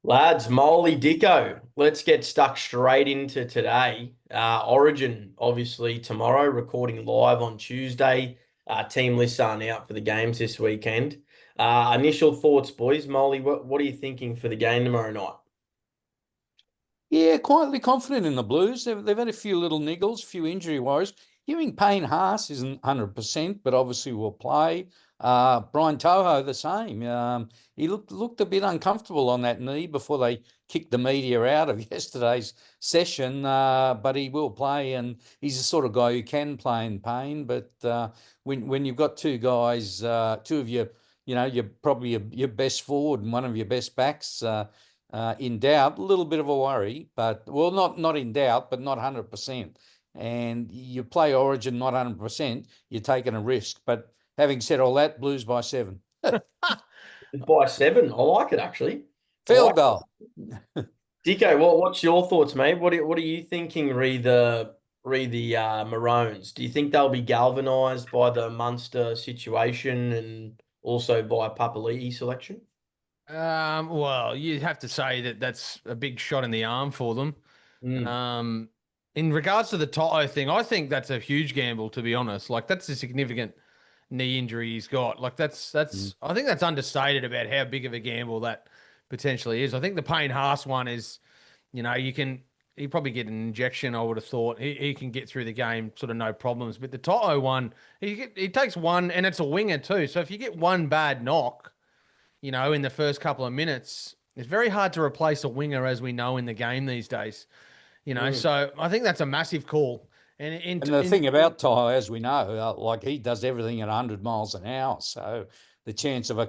Lads, Moley Dicko, let's get stuck straight into today. Origin, obviously, tomorrow, recording live on Tuesday. Team lists aren't out for the games this weekend. Initial thoughts, boys. Molly, what are you thinking for the game tomorrow night? Yeah, quietly confident in the Blues. They've had a few little niggles, a few injury worries. Hearing Payne Haas isn't 100%, but obviously will play. Brian Toho, the same. He looked a bit uncomfortable on that knee before they kicked the media out of yesterday's session, but he will play, and he's the sort of guy who can play in pain. But when you've got two guys, two of your, you're probably your best forward and one of your best backs. In doubt, a little bit of a worry, but well, not in doubt, but not 100%. And you play Origin not 100%, you're taking a risk. But having said all that, Blues by 7. By seven. I like it, actually. I Field like goal. Dicko, what's your thoughts, mate? What are you thinking, re the Maroons? Do you think they'll be galvanised by the Munster situation and also by Papali'i selection? Well, you have to say that that's a big shot in the arm for them. Mm. Um, in regards to the Toto thing, I think that's a huge gamble, to be honest. Like that's a significant knee injury he's got. Like Mm. I think that's understated about how big of a gamble that potentially is. I think the Payne Haas one is, he probably get an injection, I would have thought. He can get through the game sort of no problems. But the Toto one, he takes one and it's a winger too. So if you get one bad knock, in the first couple of minutes, it's very hard to replace a winger as we know in the game these days. Mm. So I think that's a massive call. And And the thing about Tyre, as we know, like he does everything at 100 miles an hour. So the chance of a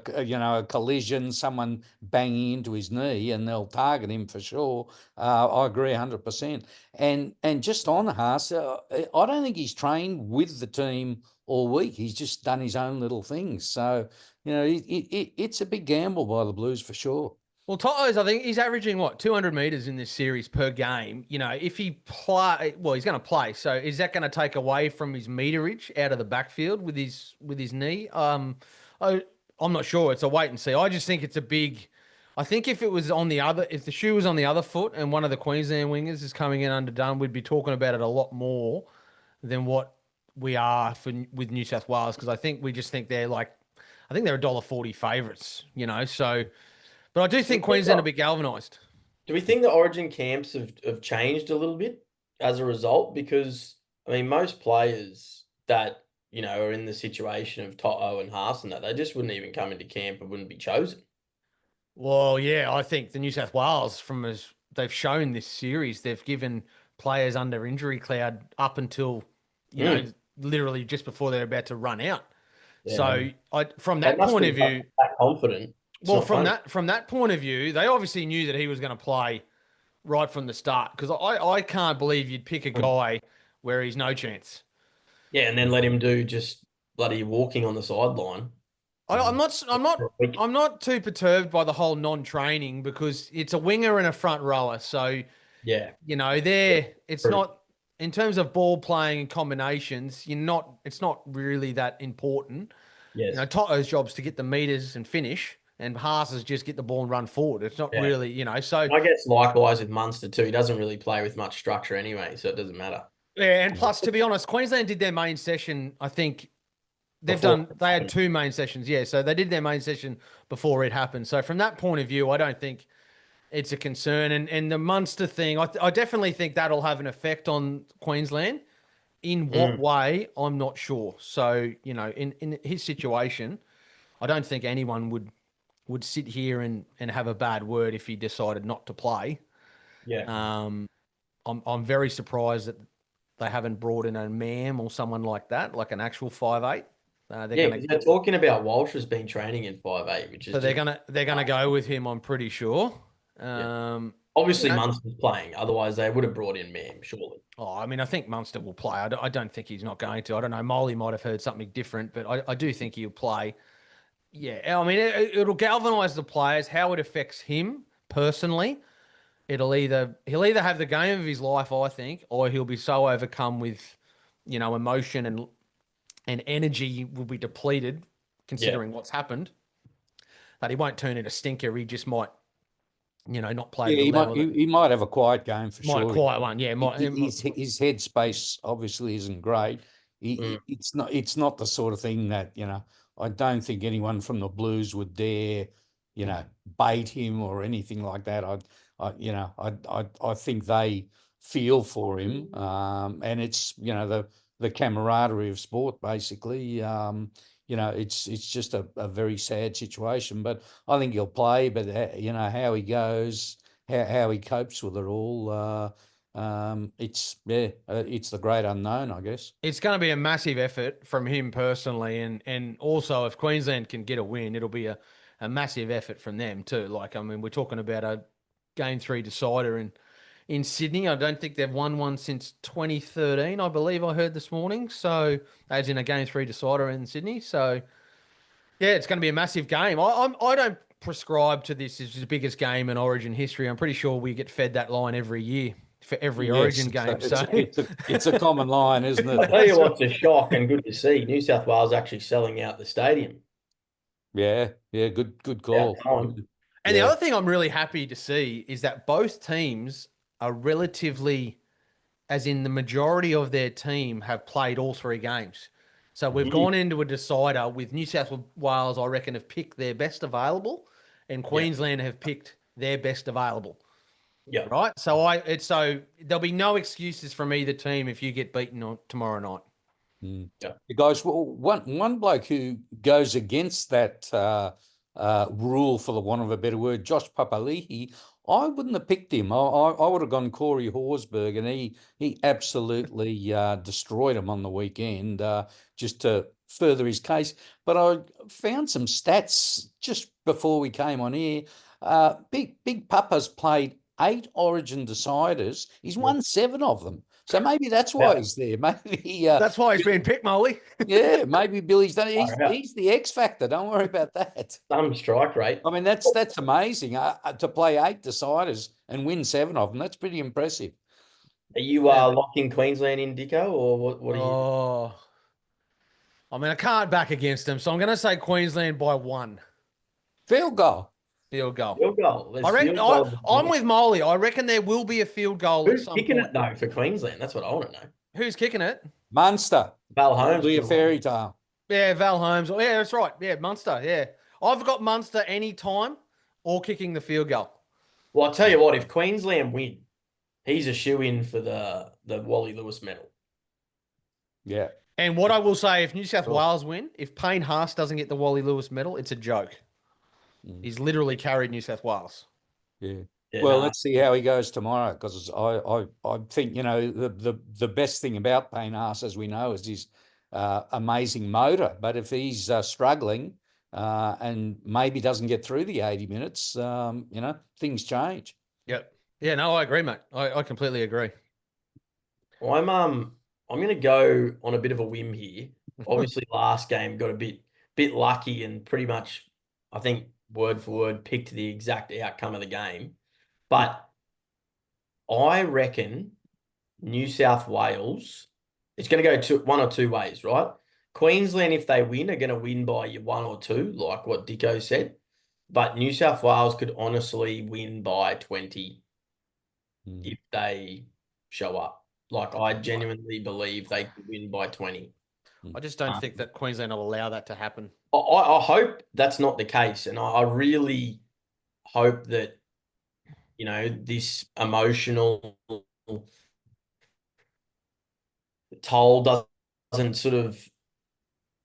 collision, someone banging into his knee, and they'll target him for sure. I agree 100%. And just on Haas, I don't think he's trained with the team all week. He's just done his own little things. So it's a big gamble by the Blues for sure. Well, Toto's, I think he's averaging what 200 meters in this series per game. If he play, well, he's going to play. So is that going to take away from his meterage out of the backfield with his knee? I'm not sure. It's a wait and see. I just think it's a big. I think if the shoe was on the other foot and one of the Queensland wingers is coming in underdone, we'd be talking about it a lot more than what we are with New South Wales because I think we just think they're like, I think they're $1.40 favourites. So. But I do Do we think think Queensland will that, be galvanised. do we think the Origin camps have changed a little bit as a result? Because I mean, most players that are in the situation of Toto and Haas and that they just wouldn't even come into camp and wouldn't be chosen. Well, yeah, I think the New South Wales, from as they've shown this series, they've given players under injury cloud up until, Mm. literally just before they're about to run out. Yeah, So from they that must point be of view, that confident. It's well, not from funny. that point of view, they obviously knew that he was going to play right from the start because I can't believe you'd pick a guy where he's no chance. Yeah, and then let him do just bloody walking on the sideline. I, I'm not. I'm not. For a week. I'm not too perturbed by the whole non-training because it's a winger and a front rower. So Yeah, it's true. not in terms of ball playing and combinations. It's not really that important. Yes. Toto's job's to get the meters and finish, and Haas's just get the ball and run forward. It's not Yeah. really. So I guess likewise with Munster too. He doesn't really play with much structure anyway, so it doesn't matter. yeah. And plus, to be honest, Queensland did their main session. I think Before they had two main sessions. Yeah, so they did their main session before it happened. So from that point of view, I don't think it's a concern. And the Munster thing, I definitely think that'll have an effect on Queensland. In what Mm. way, I'm not sure. So, in his situation, I don't think anyone would sit here and have a bad word if he decided not to play. Yeah. Um, I'm very surprised that they haven't brought in a Mam or someone like that, like an actual 5'8". They're Yeah, gonna because they're talking about Walsh has been training in 5'8", which is so they're just gonna they're gonna go with him. I'm pretty sure. yeah. Um, you Obviously know, Munster's playing, otherwise they would have brought in Mam, surely. I mean, I think Munster will play. I don't think he's not going to. I don't know. Molly might have heard something different, but I do think he'll play. Yeah, I mean, it'll galvanise the players. How it affects him personally, he'll either have the game of his life, I think, or he'll be so overcome with, emotion and energy will be depleted, Yeah. considering what's happened, that he won't turn into stinker. He just might not played Yeah, at the he might level that he might have a quiet game for might sure. quiet one. Yeah, His headspace obviously isn't great. Mm. It's not the sort of thing that, I don't think anyone from the Blues would dare, bait him or anything like that. I think they feel for him, and it's the camaraderie of sport basically. It's just a very sad situation, but I think he'll play. But how he goes, how he copes with it all. It's the great unknown, I guess. it's going to be a massive effort from him personally, and also if Queensland can get a win, it'll be a massive effort from them too. Like, I mean, we're talking about a game 3 decider in Sydney. I don't think they've won one since 2013, I believe I heard this morning. So, as in a game 3 decider in Sydney. So, yeah, it's going to be a massive game. I don't prescribe to this as the biggest game in Origin history. I'm pretty sure we get fed that line every year for every Yes, Origin game. So, it's a common line, isn't I'll it? tell you what's a shock and good to see. New South Wales actually selling out the stadium. Yeah, good About call. time. and the Yeah. other thing I'm really happy to see is that both teams are relatively, as in the majority of their team have played all 3 games. So we've Mm. gone into a decider with New South Wales, I reckon, have picked their best available, and Yeah. Queensland have picked their best available. Yeah. Right. So there'll be no excuses from either team if you get beaten tomorrow night. Yeah. Guys, well, one bloke who goes against that rule, for the want of a better word, Josh Papali'i, I wouldn't have picked him. I would have gone Corey Horsburgh, and he absolutely destroyed him on the weekend, just to further his case. But I found some stats just before we came on here. Big Papa's played 8 Origin deciders. He's won 7 of them. So maybe that's why Yeah. he's there. Maybe That's why he's being picked, Molly. yeah, maybe Billy's done it. Far out. He's the X factor. Don't worry about that. Some strike rate. I mean, that's amazing. To play 8 deciders and win 7 of them, that's pretty impressive. Are you locking Queensland in, Dicko, or what are you? Oh, I mean, I can't back against them, so I'm going to say Queensland by 1 Field goal. field goal. Field goal. There's I reckon field goal. I'm with Molly. I reckon there will be a field goal at Who's some kicking point. it though for Queensland? That's what I want to know. Who's kicking it? Munster. Val Holmes. Probably a fairy tale. Yeah, Val Holmes. Oh, yeah, that's right. Yeah, Munster. Yeah, I've got Munster any time or kicking the field goal. Well, I'll tell you what. If Queensland win, he's a shoe-in for the Wally Lewis medal. Yeah. And what I will say, if New South Sure. Wales win, if Payne Haas doesn't get the Wally Lewis medal, it's a joke. He's literally carried New South Wales. Yeah. Yeah, Well, nah. let's see how he goes tomorrow, because I think the best thing about Payne Haas, as we know, is his amazing motor. But if he's struggling and maybe doesn't get through the 80 minutes, things change. Yep. Yeah, no, I agree, mate. I completely agree. Well, I'm going to go on a bit of a whim here. Obviously, last game got a bit lucky and pretty much, I think, word for word picked the exact outcome of the game. But I reckon New South Wales, it's going to go one or two ways, right? Queensland, if they win, are going to win by 1 or 2, like what Dicko said. But New South Wales could honestly win by 20 if they show up. Like, I genuinely believe they could win by 20. I just don't think that Queensland will allow that to happen. I hope that's not the case. And I really hope that, this emotional toll doesn't sort of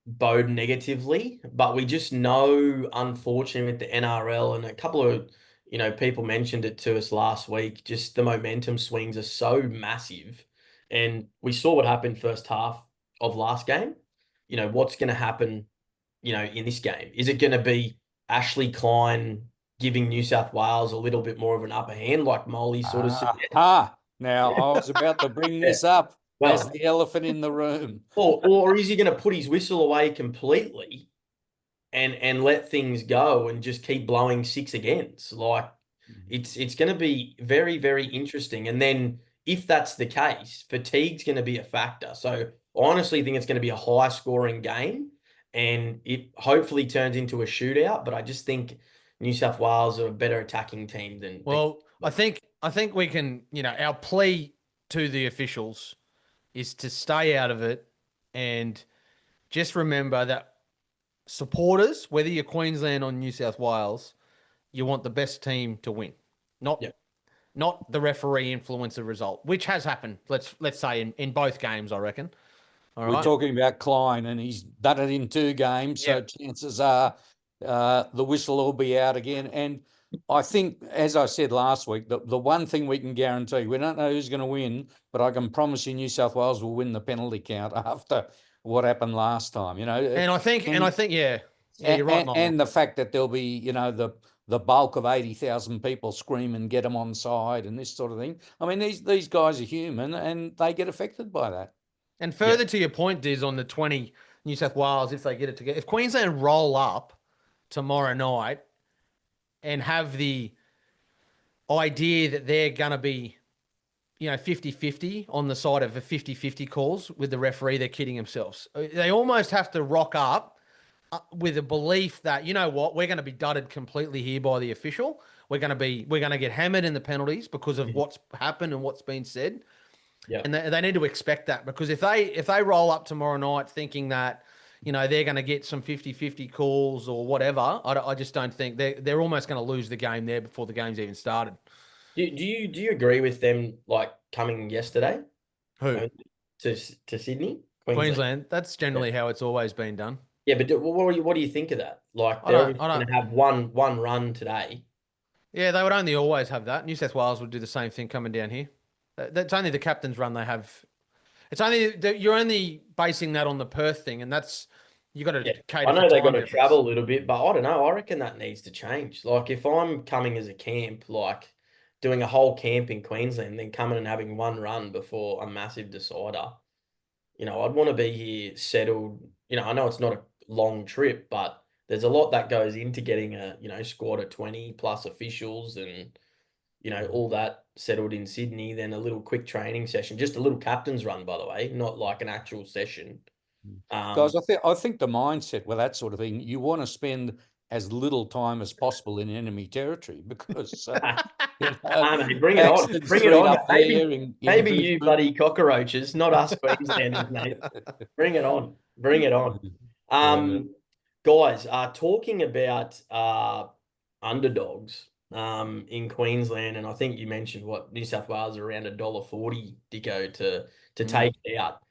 bode negatively. But we just know, unfortunately, with the NRL, and a couple of, people mentioned it to us last week, just the momentum swings are so massive. And we saw what happened first half of last game. What's going to happen, in this game? Is it going to be Ashley Klein giving New South Wales a little bit more of an upper hand, like Molly sort of said? Now, I was about to bring this up as the elephant in the room. Or is he going to put his whistle away completely and let things go and just keep blowing 6 against? Like, it's going to be very, very interesting. And then if that's the case, fatigue's going to be a factor. So I honestly think it's going to be a high-scoring game, and it hopefully turns into a shootout. But I just think New South Wales are a better attacking team than. Well, I think we can, our plea to the officials is to stay out of it and just remember that supporters, whether you're Queensland or New South Wales, you want the best team to win, not Yeah. not the referee influence the result, which has happened. Let's say in both games, I reckon. All We're right. talking about Klein, and he's done it in 2 games, so Yeah. chances are the whistle will be out again. And I think, as I said last week, the one thing we can guarantee, we don't know who's going to win, but I can promise you New South Wales will win the penalty count after what happened last time. And I think, yeah, you're right, Mole. And the fact that there'll be, the bulk of 80,000 people screaming, get them on side and this sort of thing. I mean, these guys are human and they get affected by that. And further to your point, Diz, on the 20 New South Wales, if they get it together, if Queensland roll up tomorrow night and have the idea that they're going to be, 50-50 on the side of a 50-50 calls with the referee, they're kidding themselves. They almost have to rock up with a belief that, you know what, we're going to be dudded completely here by the official. We're going to get hammered in the penalties because of what's happened and what's been said. Yeah. And they need to expect that, because if they roll up tomorrow night thinking that, they're going to get some 50-50 calls or whatever, I just don't think they're almost going to lose the game there before the game's even started. Do you agree with them like coming yesterday? Who? To Sydney, Queensland. That's generally how it's always been done. Yeah, but what do you think of that? Like I they're don't- obviously I going don't- to have one run today. Yeah, they would only always have that. New South Wales would do the same thing coming down here. That's only the captain's run they have. It's only you're only basing that on the Perth thing, and that's you got to cater I know for they time got to difference. travel a little bit, but I don't know. I reckon that needs to change. Like if I'm coming as a camp, like doing a whole camp in Queensland, then coming and having one run before a massive decider, I'd want to be here settled. I know it's not a long trip, but there's a lot that goes into getting a, squad of 20 plus officials and, all that settled in Sydney, then a little quick training session, just a little captain's run, by the way, not like an actual session. Guys, I think the mindset with that sort of thing, you want to spend as little time as possible in enemy territory because Mate, bring it on. Bring it on. Maybe you bloody cockroaches, not us Queenslanders, mate. Bring it on. Bring it on. Guys, talking about underdogs in Queensland, and I think you mentioned what New South Wales are around $1.40, Dicko, to take it out.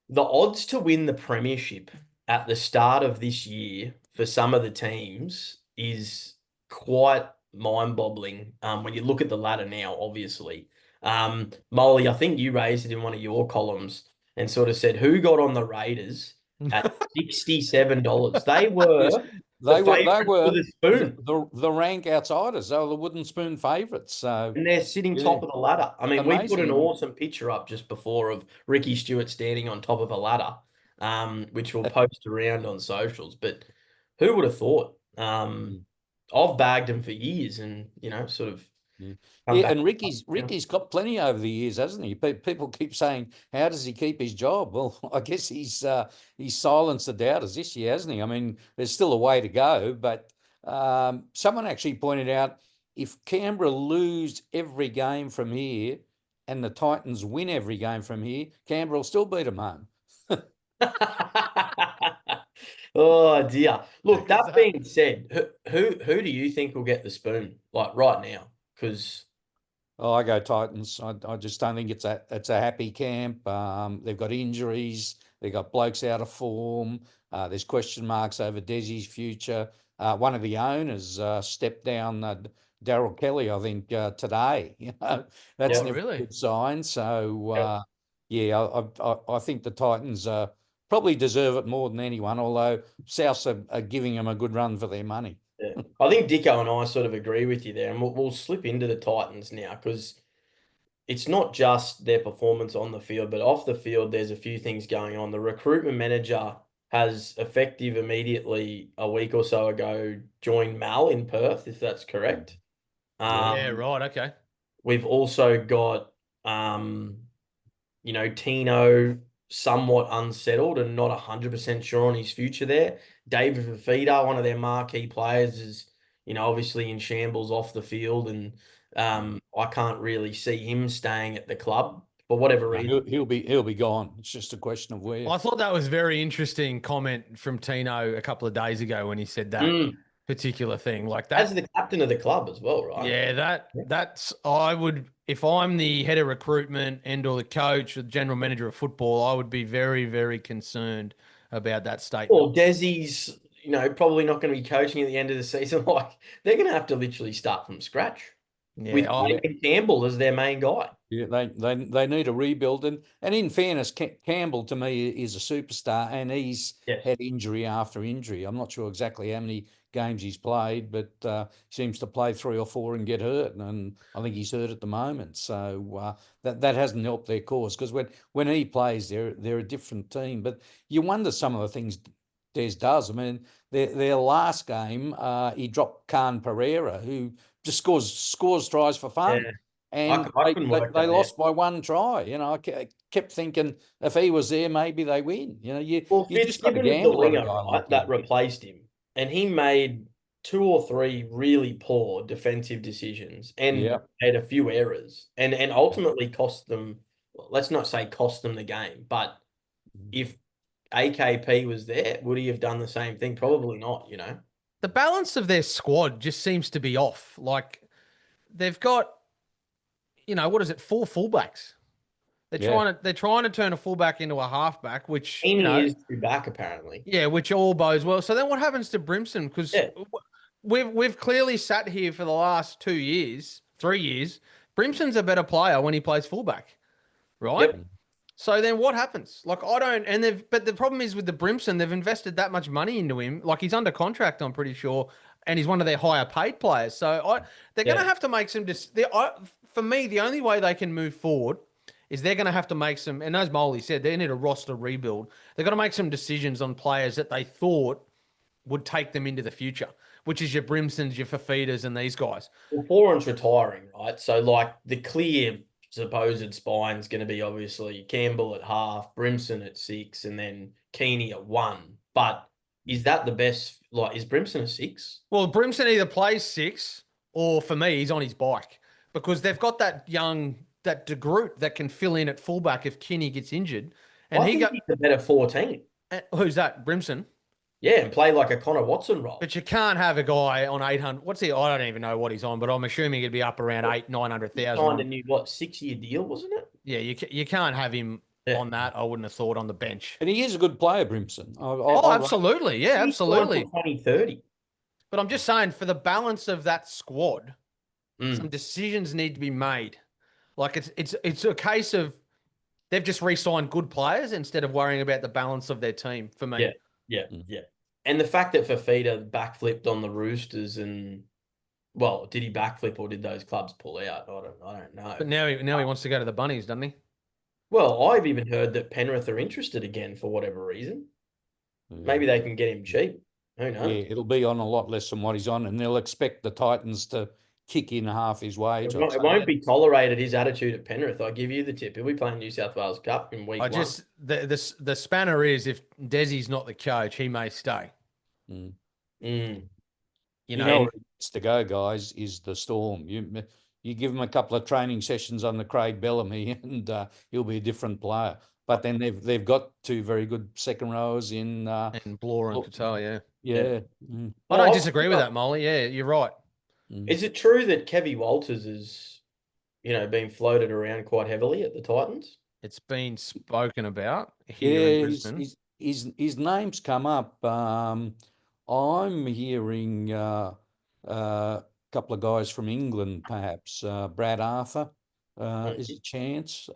The odds to win the premiership at the start of this year for some of the teams is quite mind-boggling when you look at the ladder now, obviously. Molly, I think you raised it in one of your columns and sort of said, who got on the Raiders at $67? They were they were for the spoon. the rank outsiders. They were the wooden spoon favourites. So and they're sitting top of the ladder. I mean, amazing. We put an awesome picture up just before of Ricky Stewart standing on top of a ladder, which we'll post around on socials. But who would have thought? I've bagged him for years, and sort of. And Ricky's got plenty over the years, hasn't he? People keep saying, "How does he keep his job?" Well, I guess he's silenced the doubters this year, hasn't he? I mean, there's still a way to go, but someone actually pointed out if Canberra lose every game from here and the Titans win every game from here, Canberra will still beat them home. Oh dear! Look, that being said, who do you think will get the spoon like right now? Because I go Titans. I just don't think it's a happy camp. They've got injuries. They've got blokes out of form. There's question marks over Desi's future. One of the owners stepped down, Daryl Kelly, I think, today. That's never a good sign. So, I think the Titans probably deserve it more than anyone, although Souths are giving them a good run for their money. Yeah. I think Dicko and I sort of agree with you there, and we'll slip into the Titans now because it's not just their performance on the field, but off the field, there's a few things going on. The recruitment manager has effective immediately a week or so ago joined Mal in Perth, if that's correct. Yeah, right. Okay. We've also got, Tino somewhat unsettled and not 100% sure on his future there. David Fafita, one of their marquee players, is, obviously in shambles off the field, and I can't really see him staying at the club for whatever No, reason. he'll be gone. It's just a question of where. I thought that was very interesting comment from Tino a couple of days ago when he said that particular thing like that. As the captain of the club as well, right? Yeah, that's I would, if I'm the head of recruitment and or the coach or the general manager of football, I would be very, very concerned about that statement. Well, Desi's, probably not going to be coaching at the end of the season. Like, they're going to have to literally start from scratch with Nathan Campbell as their main guy. Yeah, they need a rebuild, and in fairness, Campbell to me is a superstar, and he's had injury after injury. I'm not sure exactly how many games he's played, but seems to play 3 or 4 and get hurt, and I think he's hurt at the moment. So that hasn't helped their cause, because when he plays, they're a different team. But you wonder some of the things Des does. I mean, their last game, he dropped Khan Pereira, who just scores tries for fun. Yeah. And they lost by 1 try. I kept thinking if he was there, maybe they win. You just got to gamble on a guy like that replaced him, and he made 2 or 3 really poor defensive decisions and had a few errors, and ultimately cost them. Let's not say cost them the game, but if AKP was there, would he have done the same thing? Probably not. The balance of their squad just seems to be off. Like, they've got, what is it, 4 fullbacks. They're trying to turn a fullback into a halfback, which is back apparently. Yeah, which all bodes well. So then what happens to Brimson? Because we've clearly sat here for the last 2 years, 3 years. Brimson's a better player when he plays fullback, right? Yep. So then what happens? Like, but the problem is with the Brimson, they've invested that much money into him. Like, he's under contract, I'm pretty sure, and he's one of their higher paid players. So they're going to have to make some. For me, the only way they can move forward is they're going to have to make some. And as Moley said, they need a roster rebuild. They've got to make some decisions on players that they thought would take them into the future, which is your Brimsons, your Fafitas, and these guys. Well, Foran's retiring, right? So, like, the clear supposed spine's going to be obviously Campbell at half, Brimson at 6, and then Keeney at 1. But is that the best? Like, is Brimson a 6? Well, Brimson either plays 6 or, for me, he's on his bike, because they've got that De Groot that can fill in at fullback if Kinney gets injured. And he's a better 14. Who's that? Brimson? Yeah, and play like a Connor Watson role. But you can't have a guy on 800. What's he? I don't even know what he's on, but I'm assuming it'd be up around 800,000-900,000. Signed a new 6-year deal, wasn't it? Yeah, you can't have him on that. I wouldn't have thought on the bench. And he is a good player, Brimson. Absolutely, yeah, absolutely. 2030. But I'm just saying, for the balance of that squad, some decisions need to be made. Like, it's a case of they've just re-signed good players instead of worrying about the balance of their team. For me, yeah. And the fact that Fafita backflipped on the Roosters, and did he backflip or did those clubs pull out? I don't know. But now he wants to go to the Bunnies, doesn't he? Well, I've even heard that Penrith are interested again for whatever reason. Maybe they can get him cheap. Who knows? Yeah, it'll be on a lot less than what he's on, and they'll expect the Titans to kick in half his wage. It won't be tolerated, his attitude at Penrith. I'll give you the tip. He'll be playing New South Wales Cup in week 1. The spanner is, if Desi's not the coach, he may stay. You know where it needs to go, guys, is the Storm. You give him a couple of training sessions on the Craig Bellamy, and he'll be a different player. But then they've got 2 very good second rowers in and Blore and Patel, yeah. I don't disagree with that, Molly. Yeah, you're right. Is it true that Kevy Walters is, being floated around quite heavily at the Titans? It's been spoken about here in Brisbane. His name's come up. I'm hearing a couple of guys from England, perhaps. Brad Arthur is a chance.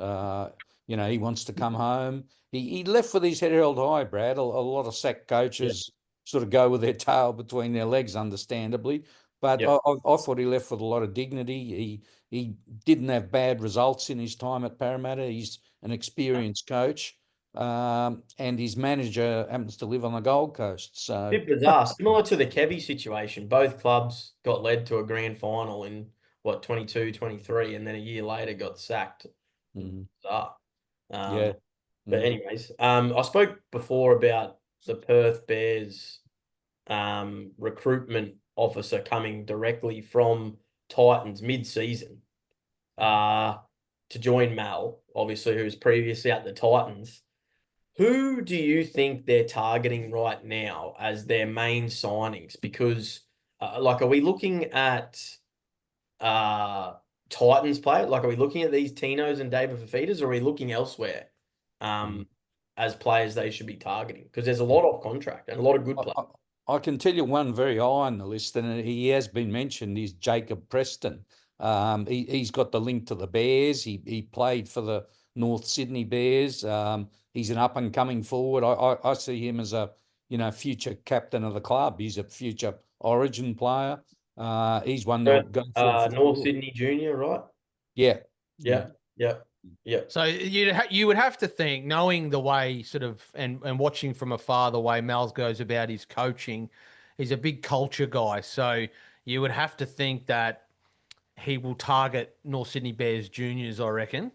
He wants to come home. He left with his head held high, Brad. A lot of SAC coaches sort of go with their tail between their legs, understandably. But I thought he left with a lot of dignity. He didn't have bad results in his time at Parramatta. He's an experienced coach. And his manager happens to live on the Gold Coast. So a bit bizarre. Similar to the Kevy situation, both clubs got led to a grand final in 22, 23, and then a year later got sacked. Bizarre. But anyways, I spoke before about the Perth Bears recruitment officer coming directly from Titans mid-season to join Mal, obviously, who was previously at the Titans. Who do you think they're targeting right now as their main signings? Because, are we looking at Titans play? Like, are we looking at these Tinos and David Fafitas, or are we looking elsewhere as players they should be targeting? Because there's a lot of contract and a lot of good players. I can tell you one very high on the list, and he has been mentioned, is Jacob Preston. He's got the link to the Bears. He played for the North Sydney Bears. He's an up-and-coming forward. I see him as a future captain of the club. He's a future Origin player. He's one they'll go for North Sydney Junior, right? Yeah. Yeah. So you would have to think, knowing the way sort of and watching from afar the way Mal goes about his coaching, he's a big culture guy. So you would have to think that he will target North Sydney Bears juniors, I reckon,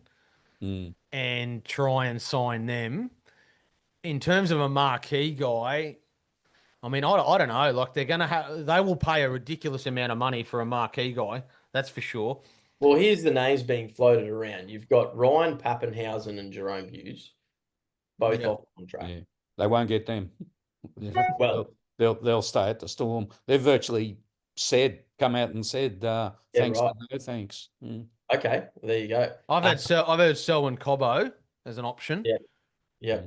and try and sign them. In terms of a marquee guy, I mean, I don't know. Like they will pay a ridiculous amount of money for a marquee guy. That's for sure. Well, here's the names being floated around. You've got Ryan Pappenhausen and Jerome Hughes, both off contract. Yeah. They won't get them. Well, they'll stay at the Storm. They've virtually come out and said, thanks, right. but no thanks. Okay, there you go. I've heard Selwyn Cobbo as an option. Yeah.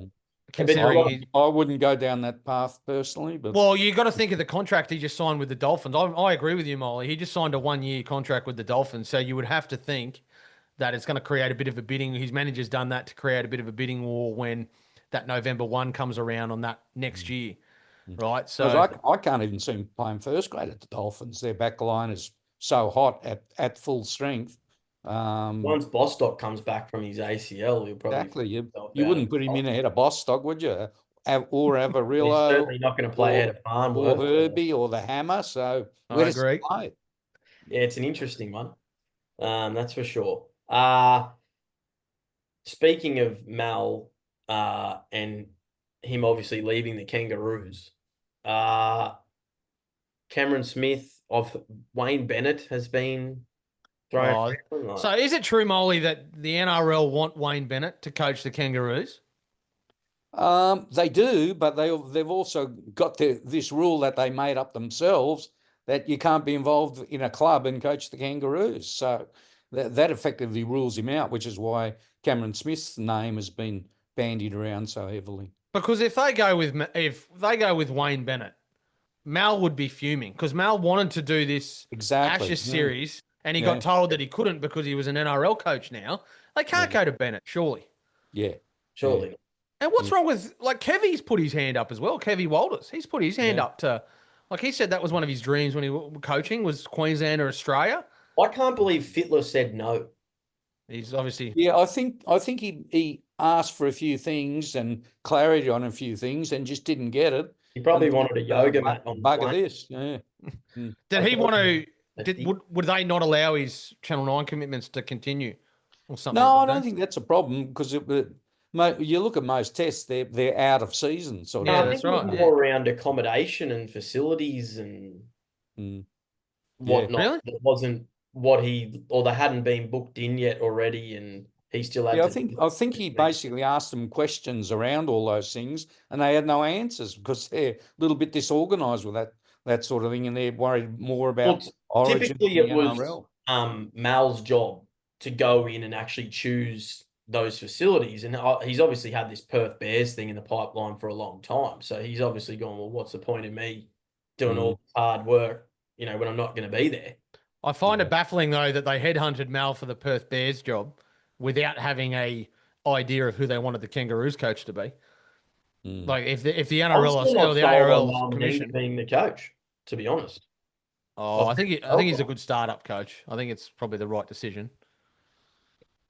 Considering I wouldn't go down that path personally, but well, you got to think of the contract he just signed with the Dolphins. I agree with you, Molly. He just signed a 1-year contract with the Dolphins, so you would have to think that it's going to create a bit of a bidding. His manager's done that to create a bit of a bidding war when that November 1 comes around on that next year, right? So I can't even see him playing first grade at the Dolphins. Their back line is so hot at full strength. Once Bostock comes back from his ACL, he'll probably exactly. You wouldn't put him in ahead of Bostock, would you? Or Avarillo. He's certainly not going to play ahead of Farnworth or Herbie or the Hammer. So I agree. Yeah, it's an interesting one. That's for sure. Speaking of Mal and him obviously leaving the Kangaroos, Cameron Smith of Wayne Bennett has been thrown. So is it true, Molly, that the NRL want Wayne Bennett to coach the Kangaroos? They do, but they've also got this rule that they made up themselves that you can't be involved in a club and coach the Kangaroos. So that effectively rules him out, which is why Cameron Smith's name has been bandied around so heavily. Because if they go with Wayne Bennett, Mal would be fuming because Mal wanted to do this Ashes series and he got told that he couldn't because he was an NRL coach now. They can't go to Bennett, surely. Yeah. Surely. Yeah. And what's wrong with, Kevy's put his hand up as well, Kevy Walters. He's put his hand up to, he said that was one of his dreams when he was coaching was Queensland or Australia. I can't believe Fittler said no. He's obviously... Yeah, I think he asked for a few things and clarity on a few things and just didn't get it. He probably wanted a yoga mat on bugger this. Yeah. Did he want to... Would they not allow his Channel 9 commitments to continue or something? No, I don't think that's a problem because you look at most tests, they're out of season. Sort of. Yeah, that's right. More around accommodation and facilities and whatnot. Really? That wasn't what they hadn't been booked in yet already, and he still had. Yeah, I think he basically asked them questions around all those things, and they had no answers because they're a little bit disorganised with that sort of thing, and they're worried more about Origin. Typically, it was Mal's job to go in and actually choose those facilities, and he's obviously had this Perth Bears thing in the pipeline for a long time. So he's obviously gone, well, what's the point of me doing all this hard work, when I'm not going to be there? I find it baffling though that they headhunted Mal for the Perth Bears job without having a idea of who they wanted the Kangaroos coach to be. Like if the NRL or the ARL commission being the coach, to be honest. Oh, I think he's a good startup coach. I think it's probably the right decision.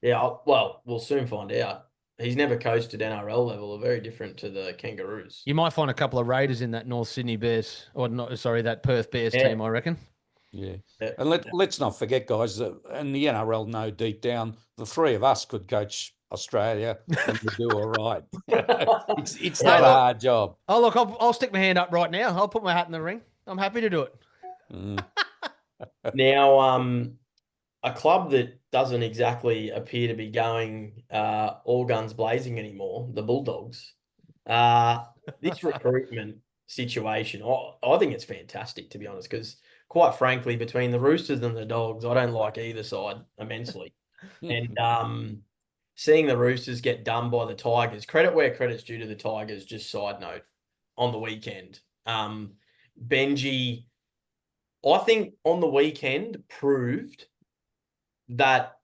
Yeah, well, we'll soon find out. He's never coached at NRL level. Very different to the Kangaroos. You might find a couple of Raiders in that North Sydney Bears, that Perth Bears team, I reckon. Yeah. Yeah. And let's not forget, guys, that, and the NRL know deep down, the three of us could coach Australia and we do all right. It's not a look- hard job. Oh, look, I'll stick my hand up right now. I'll put my hat in the ring. I'm happy to do it. Mm. Now, a club that doesn't exactly appear to be going all guns blazing anymore, the Bulldogs. This recruitment situation, I think it's fantastic, to be honest, because quite frankly, between the Roosters and the Dogs, I don't like either side immensely. And seeing the Roosters get done by the Tigers, credit where credit's due to the Tigers, just side note, on the weekend. Benji, I think on the weekend proved that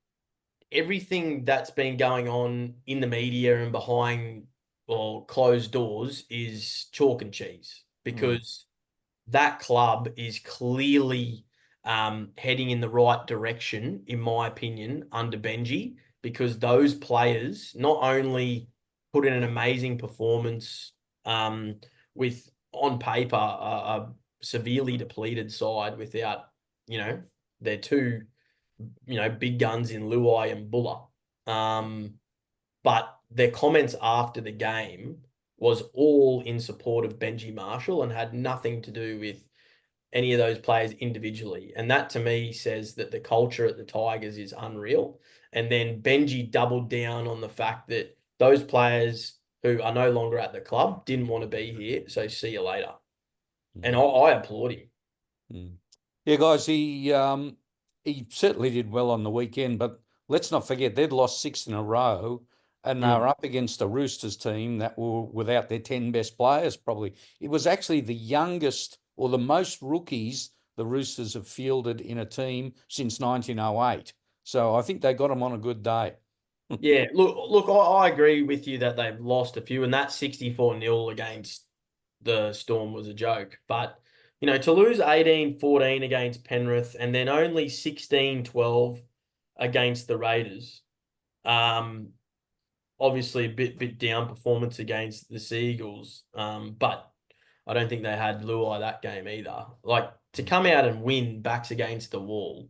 everything that's been going on in the media and behind or closed doors is chalk and cheese, because that club is clearly heading in the right direction, in my opinion, under Benji, because those players not only put in an amazing performance with, on paper, a severely depleted side without, their two, big guns in Luai and Buller. But their comments after the game was all in support of Benji Marshall and had nothing to do with any of those players individually. And that to me says that the culture at the Tigers is unreal. And then Benji doubled down on the fact that those players who are no longer at the club didn't want to be here. So see you later. And I applaud him. Yeah, guys, he certainly did well on the weekend, but let's not forget they'd lost 6 in a row and they were up against a Roosters team that were without their 10 best players probably. It was actually the youngest or the most rookies the Roosters have fielded in a team since 1908. So I think they got them on a good day. Yeah, look, I agree with you that they've lost a few, and that 64-0 against the Storm was a joke. But, to lose 18-14 against Penrith and then only 16-12 against the Raiders, obviously a bit down performance against the Seagulls, but I don't think they had Luai that game either. Like, to come out and win backs against the wall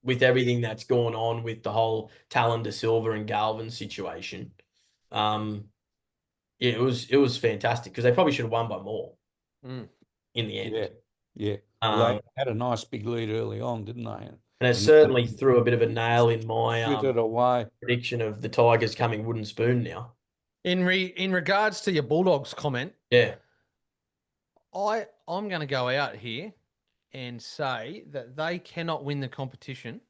with everything that's gone on with the whole Talon De Silva and Galvin situation. Yeah, it was fantastic because they probably should have won by more in the end. Yeah. Well, they had a nice big lead early on, didn't they? And it certainly threw a bit of a nail in my away. prediction of the Tigers coming wooden spoon now. In regards to your Bulldogs comment, yeah, I'm going to go out here and say that they cannot win the competition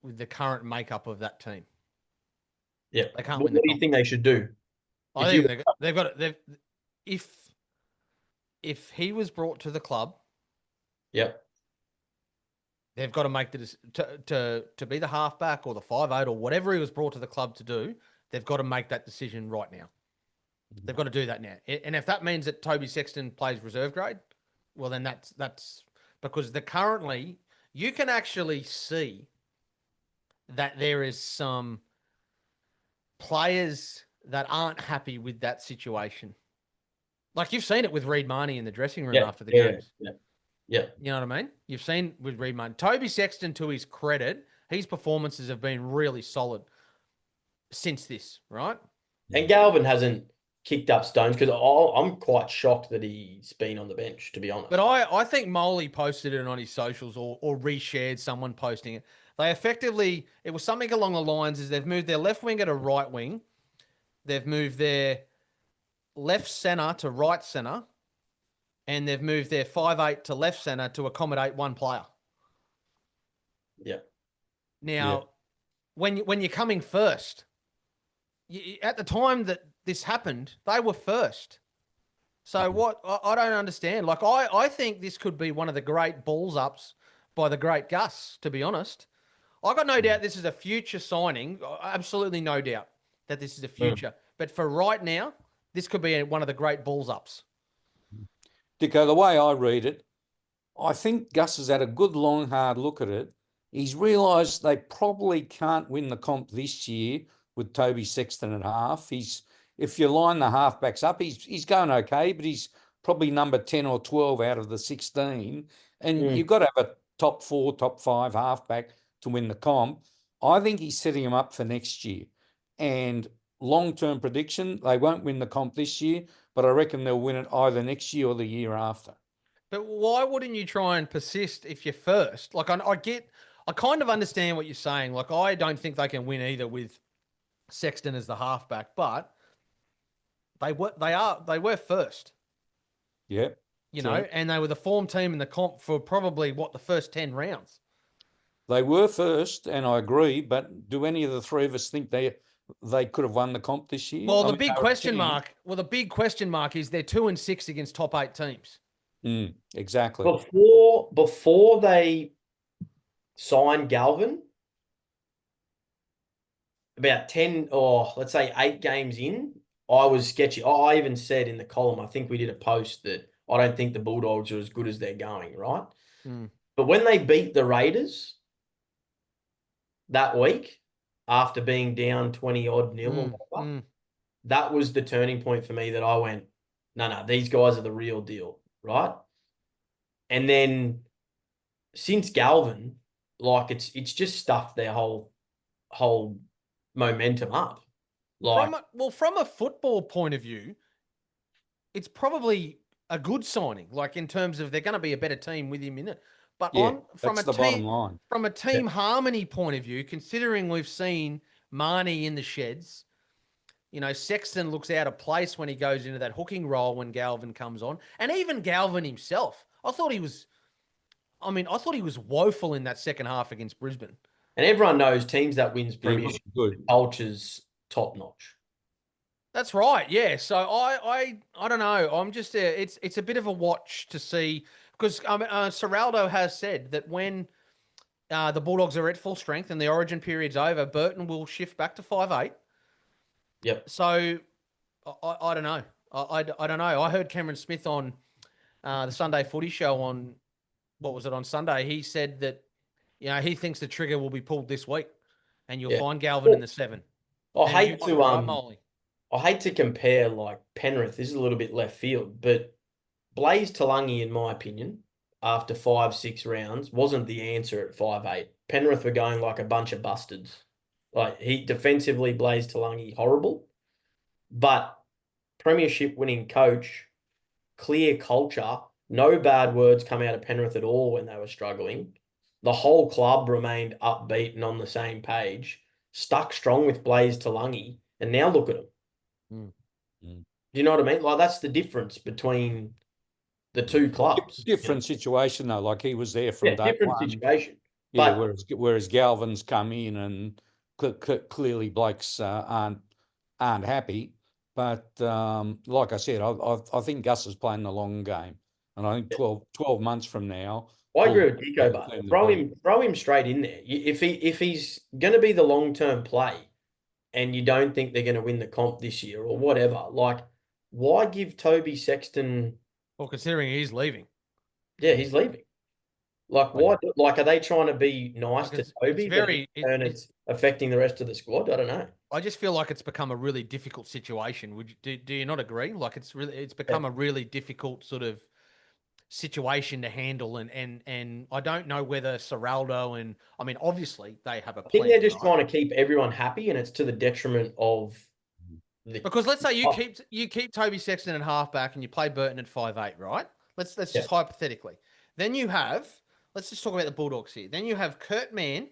with the current makeup of that team. Yeah, they can't what win. What do you think they should do? I think they've got it. If he was brought to the club, yep, they've got to make to be the halfback or the 5'8" or whatever he was brought to the club to do. They've got to make that decision right now. They've got to do that now. And if that means that Toby Sexton plays reserve grade, well, then that's because currently you can actually see that there is some players that aren't happy with that situation. Like you've seen it with Reid Marnie in the dressing room after the games. Yeah. You know what I mean? You've seen with Reid Marnie. Toby Sexton, to his credit, his performances have been really solid since this, right? And Galvin hasn't kicked up stones because I'm quite shocked that he's been on the bench, to be honest. But I think Moley posted it on his socials or reshared someone posting it. They effectively, it was something along the lines is they've moved their left winger to right wing. They've moved their left centre to right centre. And they've moved their 5'8" to left centre to accommodate one player. Yeah. Now, when you're coming first, at the time that this happened, they were first. So what I don't understand. Like I think this could be one of the great balls ups by the great Gus. To be honest, I got no doubt this is a future signing. Absolutely no doubt that this is a future. But for right now, this could be one of the great balls ups. Dicko, the way I read it, I think Gus has had a good, long, hard look at it. He's realised they probably can't win the comp this year with Toby Sexton at half. If you line the halfbacks up, he's going okay, but he's probably number 10 or 12 out of the 16. And you've got to have a top 4, top 5 halfback to win the comp. I think he's setting him up for next year. And long-term prediction, they won't win the comp this year, but I reckon they'll win it either next year or the year after. But why wouldn't you try and persist if you're first? Like, I kind of understand what you're saying. Like, I don't think they can win either with Sexton as the halfback, but they were first. Yeah. You know, and they were the form team in the comp for probably the first 10 rounds. They were first, and I agree, but do any of the three of us think they could have won the comp this year? Well, the big question mark is they're 2-6 against top 8 teams. Exactly. Before they signed Galvin, about 10 or let's say 8 games in, I was sketchy. I even said in the column, I think we did a post that I don't think the Bulldogs are as good as they're going, right? But when they beat the Raiders that week, after being down 20-odd nil or whatever, that was the turning point for me that I went, no, these guys are the real deal, right? And then since Galvin, like it's just stuffed their whole momentum up. Like, from a football point of view, it's probably a good signing. Like, in terms of they're going to be a better team with him in it. But from a team harmony point of view, considering we've seen Marnie in the sheds, you know, Sexton looks out of place when he goes into that hooking role when Galvin comes on, and even Galvin himself, I thought he was woeful in that second half against Brisbane. And everyone knows teams that wins premiership, culture's top notch. That's right. Yeah. So I don't know. I'm just it's a bit of a watch to see, because Serraldo has said that when the Bulldogs are at full strength and the Origin period's over, Burton will shift back to 5'8". Yep. So I don't know. I don't know. I heard Cameron Smith on the Sunday Footy Show on on Sunday. He said that he thinks the trigger will be pulled this week, and you'll find Galvin in the 7. I hate to compare, like, Penrith. This is a little bit left field, but Blaze Talangi, in my opinion, after 5-6 rounds, wasn't the answer at 5'8". Penrith were going like a bunch of bustards. Like, he defensively, Blaze Talangi, horrible, but premiership winning coach, clear culture, no bad words come out of Penrith at all when they were struggling. The whole club remained upbeat and on the same page, stuck strong with Blaze Talangi, and now look at them. Do you know what I mean? Like, that's the difference between the two clubs. Different situation though. Like, he was there from day different one. situation. Yeah, whereas Galvin's come in and clearly Blokes aren't happy. But like I said, I think Gus is playing the long game, and I think 12 months from now, I agree with Dicko, but throw him straight in there. If he's going to be the long-term play, and you don't think they're going to win the comp this year or whatever, like, why give Toby Sexton? Well, considering he's leaving. Yeah, he's leaving. Like, why? Like, are they trying to be nice to Toby? It's affecting the rest of the squad. I don't know. I just feel like it's become a really difficult situation. Do you not agree? Like, it's become a really difficult sort of situation to handle, and I don't know whether Serraldo and obviously they have a plan. I think they're just trying to keep everyone happy, and it's to the detriment of because let's say you keep Toby Sexton at halfback and you play Burton at 5'8", right? Let's just hypothetically. Then you have, let's just talk about the Bulldogs here. Then you have Kurt Mann,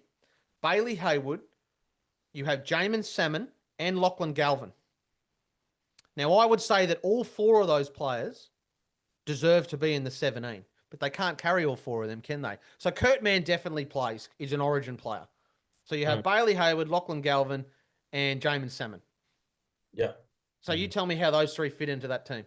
Bailey Hayward, you have Jamin Salmon and Lachlan Galvin. Now, I would say that all 4 of those players deserve to be in the 17, but they can't carry all 4 of them, can they? So Kurt Mann definitely plays, is an Origin player. So you have Bailey Hayward, Lachlan Galvin, and Jamin Salmon. Yeah. So you tell me how those 3 fit into that team.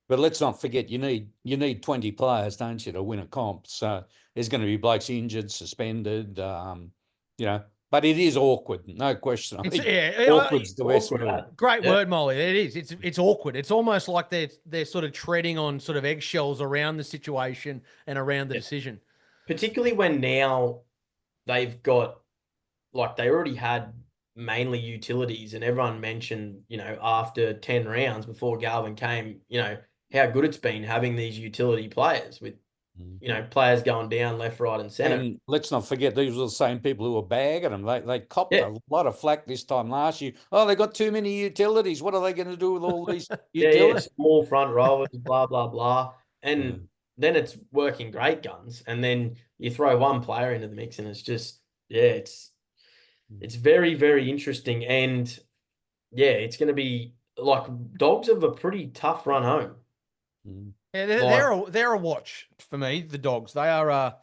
But let's not forget, you need 20 players, don't you, to win a comp? So there's going to be blokes injured, suspended, But it is awkward, no question. Awkward's the best word. Great word, Molly. It is. It's awkward. It's almost like they're sort of treading on sort of eggshells around the situation and around the decision. Particularly when now they've got, like, they already had mainly utilities, and everyone mentioned, after 10 rounds before Galvin came, how good it's been having these utility players with players going down left, right, and centre. And let's not forget, these were the same people who were bagging them. They copped a lot of flack this time last year. Oh, they got too many utilities. What are they going to do with all these utilities? Small front rowers, blah, blah, blah. And then it's working great guns. And then you throw one player into the mix and it's just, it's very, very interesting. And it's going to be like Dogs have a pretty tough run home. Yeah, they're a watch for me. The Dogs, they are.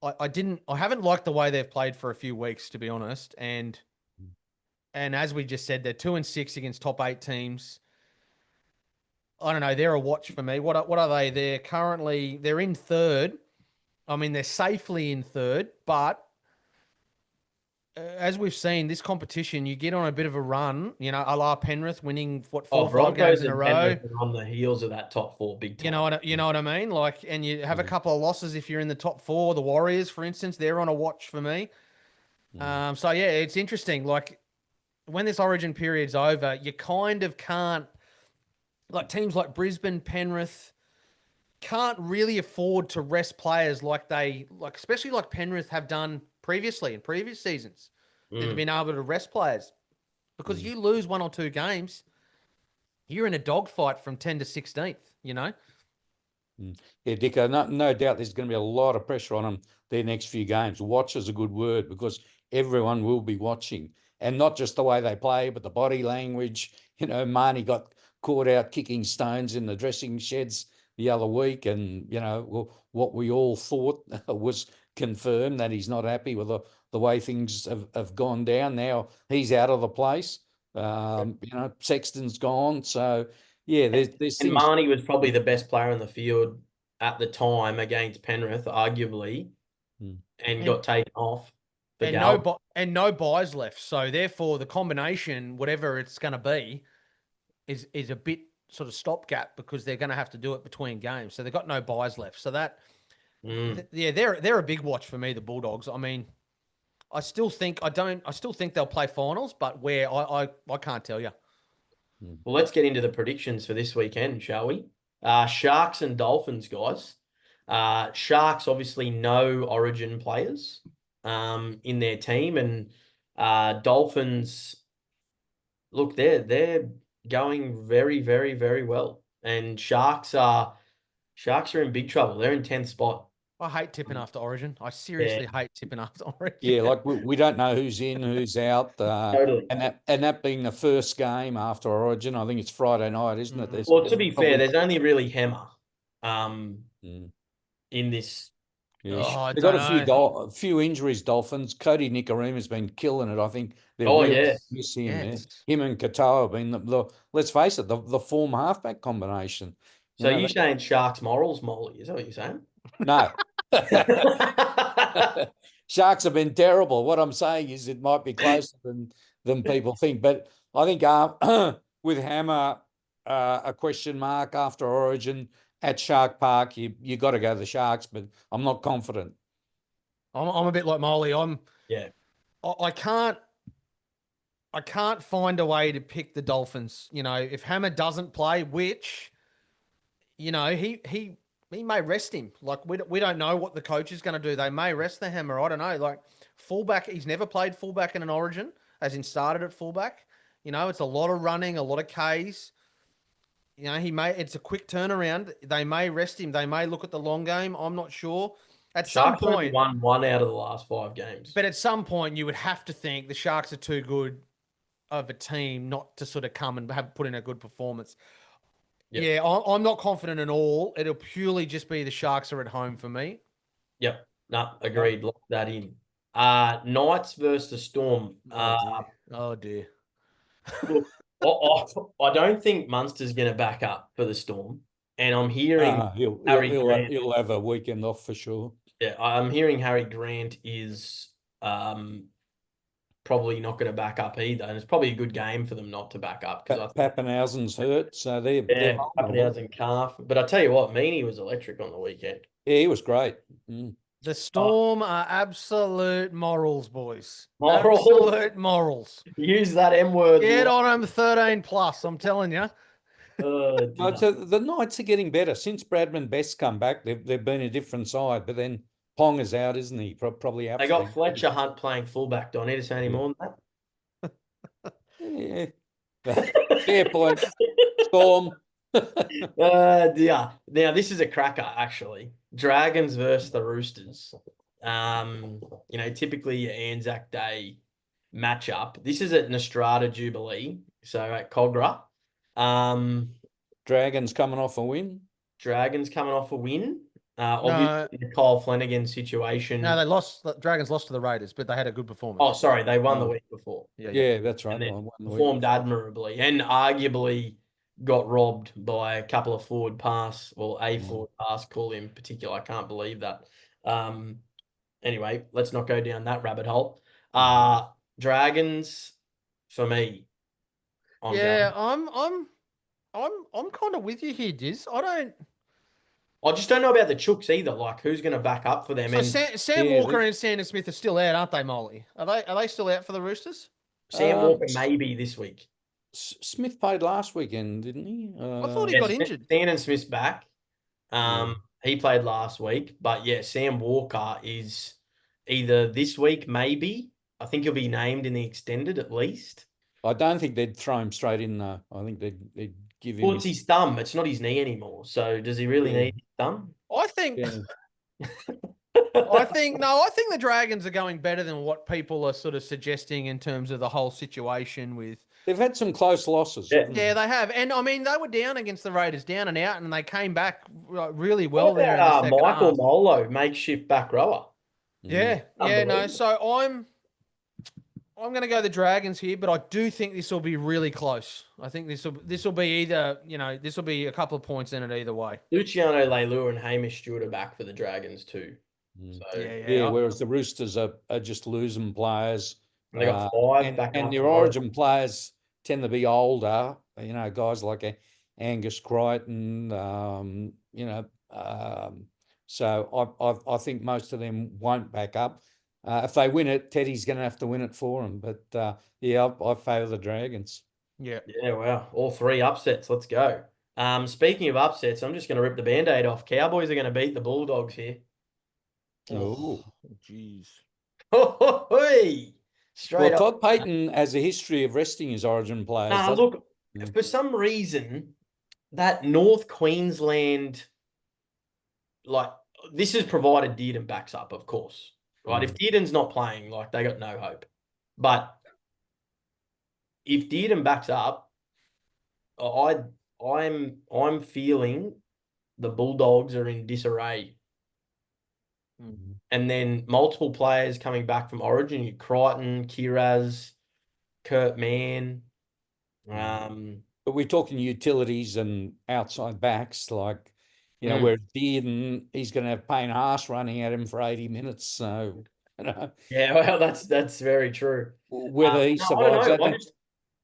I haven't liked the way they've played for a few weeks, to be honest. And as we just said, they're 2-6 against top 8 teams. I don't know. They're a watch for me. What are they? They're in third. I mean, they're safely in third, but as we've seen, this competition, you get on a bit of a run, a la Penrith winning 4 or 5 games in a row. On the heels of that top 4 big time. You know what I mean? Like, and you have a couple of losses if you're in the top 4. The Warriors, for instance, they're on a watch for me. So it's interesting. Like, when this Origin period's over, you kind of can't, like teams like Brisbane, Penrith, can't really afford to rest players especially like Penrith have done previously in previous seasons. They've been able to rest players because you lose 1 or 2 games, you're in a dogfight from 10 to 16th, Yeah, Dicko, no doubt there's going to be a lot of pressure on them their next few games. Watch is a good word because everyone will be watching, and not just the way they play, but the body language. Marnie got caught out kicking stones in the dressing sheds the other week, and what we all thought was confirmed, that he's not happy with the way things have gone down. Now he's out of the place. Sexton's gone, so there's and things. Marnie was probably the best player on the field at the time against Penrith, arguably, and got taken off. No buys left, so therefore the combination, whatever it's going to be, is a bit sort of stopgap because they're going to have to do it between games. So they've got no buys left. So that, they're a big watch for me, the Bulldogs. I mean, I still think they'll play finals, but where I can't tell you. Well, let's get into the predictions for this weekend, shall we? Sharks and Dolphins, guys. Sharks obviously no Origin players in their team, and Dolphins, look, they're going very, very, very well. And Sharks are in big trouble. They're in 10th spot. I hate tipping after Origin. I seriously hate tipping after Origin. Yeah, like we don't know who's in, who's out. Totally. And that being the first game after Origin, I think it's Friday night, isn't it? Well, to be fair, there's only really Hammer in this. Yeah, they've got a few injuries, Dolphins. Cody Nickaruma's been killing it. I think they're really miss him. Yes. Him and Katoa have been the let's face it, the form halfback combination. So you're saying Sharks morals, Molly? Is that what you're saying? No. Sharks have been terrible. What I'm saying is it might be closer than people think. But I think with Hammer, a question mark after Origin at Shark Park, you got to go the Sharks, but I'm not confident. I'm a bit like Molly. I can't find a way to pick the Dolphins. If Hammer doesn't play, which, he may rest him. Like, we don't know what the coach is going to do. They may rest the Hammer. I don't know. Like, fullback, he's never played fullback in an Origin, as in started at fullback. It's a lot of running, a lot of Ks. It's a quick turnaround. They may rest him. They may look at the long game. I'm not sure. At Sharks some point, won 1 out of the last 5 games. But at some point, you would have to think the Sharks are too good of a team not to sort of come and put in a good performance. Yep. Yeah, I'm not confident at all. It'll purely just be the Sharks are at home for me. Yep. No, agreed. Lock that in. Knights versus the Storm. Oh dear. Look, I don't think Munster's going to back up for the Storm. And I'm hearing he'll have a weekend off for sure. Yeah, I'm hearing Harry Grant is probably not going to back up either. And it's probably a good game for them not to back up. Pappenhausen's hurt, so they're Pappenhausen calf. But I tell you what, Meany was electric on the weekend. Yeah, he was great. The Storm are absolute morals, boys. Morals. Absolute morals. Use that M word. Get on them 13+, I'm telling you. Oh, No, dear. so the Knights are getting better since Bradman Best's come back. They've been a different side, but then Pong is out, isn't he? Probably out They for got the Fletcher Hunt playing fullback. Do I need to say any more than Yeah. that? Fair point. Storm. Dear. Now this is a cracker, actually. Dragons versus the Roosters. Typically your Anzac Day matchup. This is at Nostrada Jubilee, so at Cogra. Dragons coming off a win. Dragons coming off a win. No, Obviously the Kyle Flanagan situation. no, they lost. The Dragons lost to the Raiders, but they had a good performance. Oh, sorry, they won the week before. Yeah, that's right. And then I won the week performed before. admirably and arguably got robbed by a couple of forward pass, or a forward pass call in particular. I can't believe that. Anyway, let's not go down that rabbit hole. Dragons for me. Yeah, I'm kind of with you here, Diz. I just don't know about the Chooks either. Like, who's going to back up for them? So And Sam Yeah, Walker and Sandon Smith are still out, aren't they, Molly? Are they still out for the Roosters? Sam Walker maybe this week. Smith played last weekend, didn't he? I thought he got injured. Stan Smith's back. He played last week, but yeah, Sam Walker is either this week, maybe. I think he'll be named in the extended at least. I don't think they'd throw him straight in though. I think they'd give him. Well, it's his thumb. It's not his knee anymore. So does he really need his thumb? I think. Yeah. I think the Dragons are going better than what people are sort of suggesting in terms of the whole situation with. They've had some close losses. Yeah, they have. And I mean, they were down against the Raiders, down and out, and they came back really well What there. about In the second Michael half. Molo, makeshift back rower? Yeah, no. So I'm going to go the Dragons here, but I do think this will be really close. I think this will be either, this will be a couple of points in it either way. Luciano Leilua and Hamish Stewart are back for the Dragons too. So, Yeah, whereas the Roosters are just losing players. And they got five back and up their for Origin players tend to be older. Guys like Angus Crichton. So I think most of them won't back up. If they win it, Teddy's going to have to win it for them. But I favour the Dragons. Yeah, wow. All three upsets. Let's go. Speaking of upsets, I'm just going to rip the Band-Aid off. Cowboys are going to beat the Bulldogs here. Oh, jeez. Straight up. Todd Payton has a history of resting his Origin players. Look, for some reason, that North Queensland, this is provided Dearden backs up, of course. Right? If Dearden's not playing, they got no hope. But if Dearden backs up, I'm feeling the Bulldogs are in disarray. And then multiple players coming back from Origin, Crichton, Kiraz, Kurt Mann. But we're talking utilities and outside backs, where Dearden, he's going to have Payne Haas running at him for 80 minutes. So, Yeah, well, that's very true. Whether he survives that.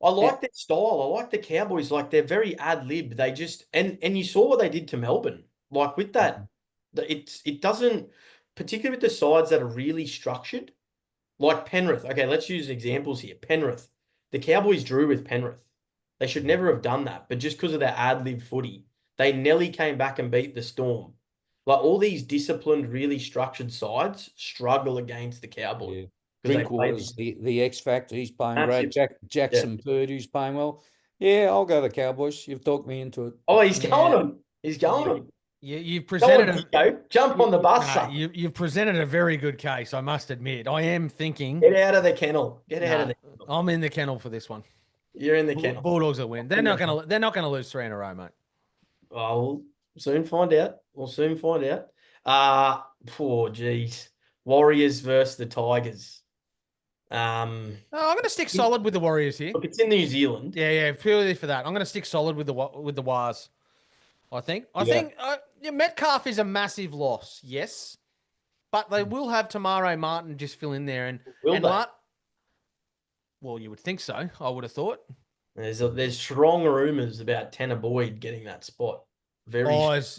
I like their style. I like the Cowboys. They're very ad lib. They just and you saw what they did to Melbourne. With that, it doesn't, particularly with the sides that are really structured, like Penrith. Okay, let's use examples here. Penrith, the Cowboys drew with Penrith. They should never have done that, but just because of their ad lib footy, they nearly came back and beat the Storm. All these disciplined, really structured sides struggle against the Cowboys. Yeah. Drinkwater's the X factor. He's playing great. Jackson Purdue's playing well. Yeah, I'll go the Cowboys. You've talked me into it. Oh, he's going on. He's going on. You've presented jump on the bus. You've presented a very good case, I must admit. I am thinking. Get out of the kennel. Get out of the kennel. I'm in the kennel for this one. You're in the kennel. Bulldogs will win. They're not gonna lose 3 in a row, mate. We'll soon find out. Poor geez. Warriors versus the Tigers. I'm going to stick solid with the Warriors here. Look, it's in New Zealand. Yeah, purely for that. I'm going to stick solid with the Wars. I think Metcalf is a massive loss, yes, but they will have Tamaro Martin just fill in there, well, you would think so. I would have thought. There's strong rumours about Tanner Boyd getting that spot. Who's going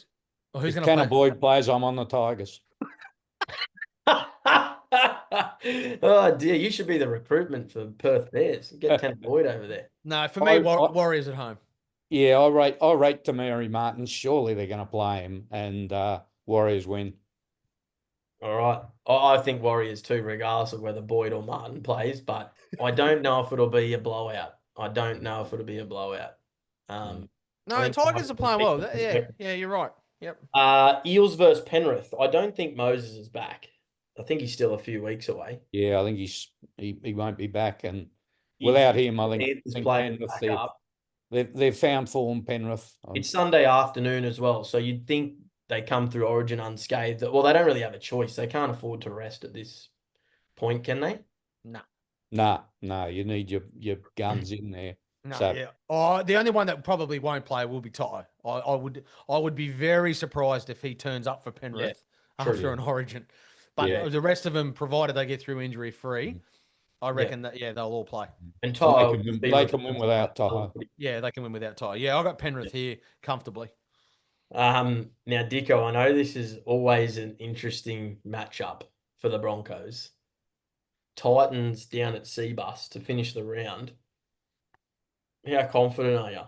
to play? Tanner Boyd plays. I'm on the Tigers. Oh dear, you should be the recruitment for Perth Bears. Get Tanner Boyd over there. No, for me, Warriors at home. Yeah, I rate Tamari Martin. Surely they're going to play him, and Warriors win. All right. I think Warriors too, regardless of whether Boyd or Martin plays, but I don't know if it'll be a blowout. I don't know if it'll be a blowout. I No, think Tigers are playing well. Yeah, you're right. Yep. Eels versus Penrith. I don't think Moses is back. I think he's still a few weeks away. Yeah, I think he won't be back, and Is without him, I Panthers think playing Penrith back up. they've found form. Penrith. It's Sunday afternoon as well, so you'd think they come through Origin unscathed. Well, they don't really have a choice. They can't afford to rest at this point, can they? No. No, you need your guns in there. No, So yeah. Oh, the only one that probably won't play will be Toto. I would be very surprised if he turns up for Penrith true. after an Origin. But Yeah. the rest of them, provided they get through injury free, I reckon that they'll all play. And they Toto, can win without Toto. Yeah, they can win without Toto. Yeah, I got Penrith here comfortably. Now, Dicko, I know this is always an interesting matchup for the Broncos. Titans down at Seabus to finish the round. How confident are you?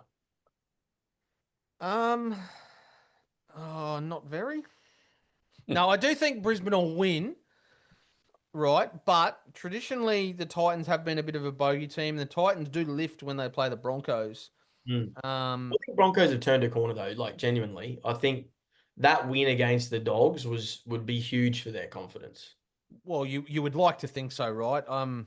Not very. No, I do think Brisbane will win, right? But traditionally, the Titans have been a bit of a bogey team. The Titans do lift when they play the Broncos. I think Broncos have turned a corner though, like genuinely. I think that win against the Dogs would be huge for their confidence. Well, you would like to think so, right? And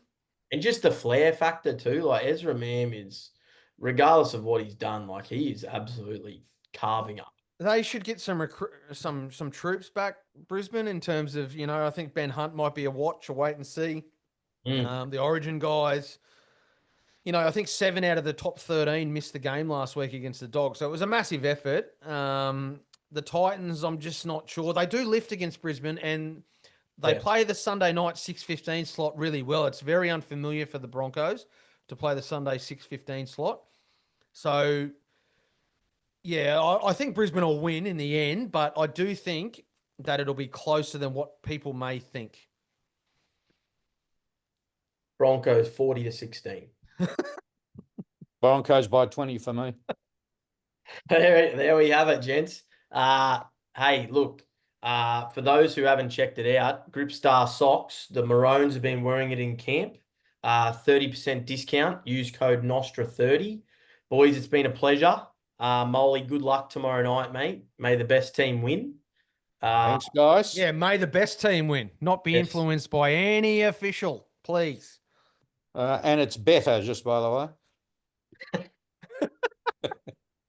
just the flair factor too. Like Ezra Mam is, regardless of what he's done, like he is absolutely carving up. They should get some some troops back, Brisbane, in terms of, I think Ben Hunt might be a watch, a wait and see. The Origin guys, I think 7 out of the top 13 missed the game last week against the Dogs. So it was a massive effort. The Titans, I'm just not sure. They do lift against Brisbane, and they play the Sunday night 6:15 slot really well. It's very unfamiliar for the Broncos to play the Sunday 6:15 slot. So, yeah, I think Brisbane will win in the end, but I do think that it'll be closer than what people may think. Broncos 40-16. Broncos by 20 for me. There we have it, gents. Hey, look, for those who haven't checked it out, Gripstar socks, the Maroons have been wearing it in camp. 30% discount. Use code Nostra30. Boys, it's been a pleasure. Molly, good luck tomorrow night, mate. May the best team win. Thanks, guys. Yeah, may the best team win, not be influenced by any official, please. And it's better, just by the way.